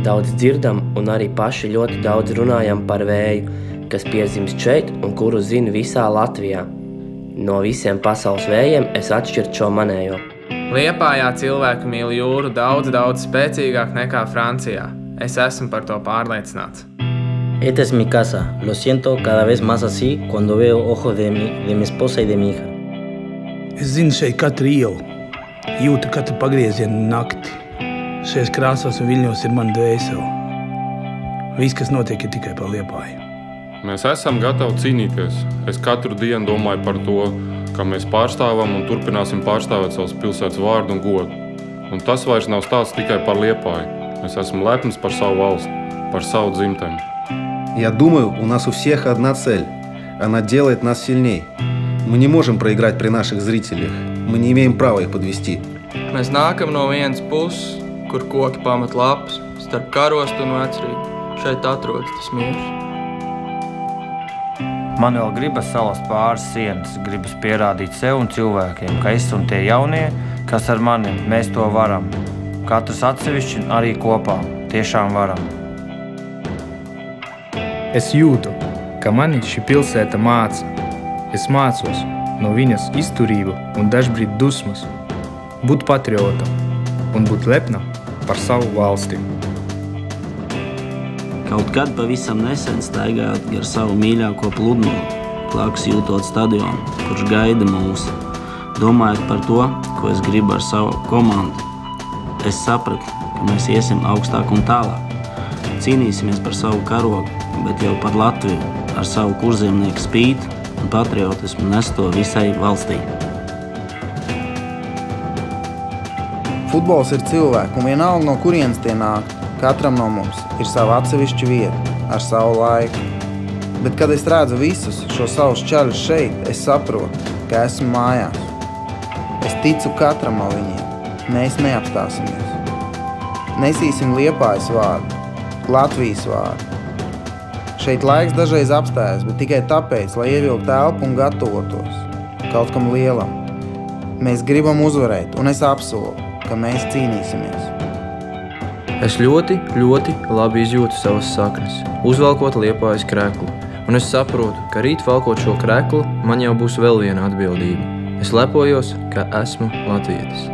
Daudz dzirdam un arī paši ļoti daudz runājam par vēju, kas piedzimst šeit un kuru zinu visā Latvijā. No visiem pasaules vējiem es atšķirtu šo manējo. Liepājā cilvēki mīl jūru daudz spēcīgāk nekā Francijā. Es esmu par to pārliecināts. Esta es mi casa. Lo siento cada vez más así cuando veo ojos de mi esposa y de mi hija. Es zinu šeit katru ielu, jūtu katru pagriezienu nakti. Šajās krāsās un viļņos ir mana dvēsele. Viss, kas notiek, ir tikai par Liepāju. Mēs esam gatavi cīnīties. Es katru dienu domāju par to, ka mēs pārstāvam un turpināsim pārstāvēt savas pilsētas vārdu un godu. Un tas vairs nav stāsts tikai par Liepāju. Es esmu lepns par savu valsti, par savu dzimteni. Я думаю, у нас у всех одна цель. Она делает нас сильней. Мы не можем проиграть при наших зрителях. Мы не имеем права их подвести. Mēs nākam no vienas puses, kur koki pamet lapas, starp karostu un vecrīgu. Šeit atrodas tas miers. Man vēl gribas salast pāris sienas, gribas pierādīt sev un cilvēkiem, ka es un tie jaunie, kas ar mani, mēs to varam. Katrs atsevišķi un arī kopā. Tiešām varam. Es jūtu, ka mani šī pilsēta māca. Es mācos no viņas izturību un dažbrīd dusmas. Būt patriotam un būt lepnam par savu valsti. Kaut kad pavisam nesen staigājot gar savu mīļāko pludmali, blakus jūtot stadionu, kurš gaida mūs, domājot par to, ko es gribu ar savu komandu. Es sapratu, ka mēs iesim augstāk un tālāk. Cīnīsimies par savu karogu, bet jau par Latviju, ar savu kurzemnieku spīti un patriotismu nes to visai valstī. Futbols ir cilvēki, un vienalga no kurienes tie nāk, katram no mums ir sava atsevišķa vieta, ar savu laiku. Bet, kad es redzu visus šo savus čaļus šeit, es saprotu, ka esmu mājās. Es ticu katram no viņiem. Mēs neapstāsimies. Nesīsim Liepājas vārdu, Latvijas vārdu. Šeit laiks dažreiz apstājas, bet tikai tāpēc, lai ievilktu telpu un gatavotos kaut kam lielam. Mēs gribam uzvarēt, un es apsolu, ka mēs cīnīsimies. Es ļoti labi izjūtu savas saknes, uzvelkot Liepājas kreklu. Un es saprotu, ka rīt velkot šo kreklu, man jau būs vēl viena atbildība. Es lepojos, ka esmu latvietis.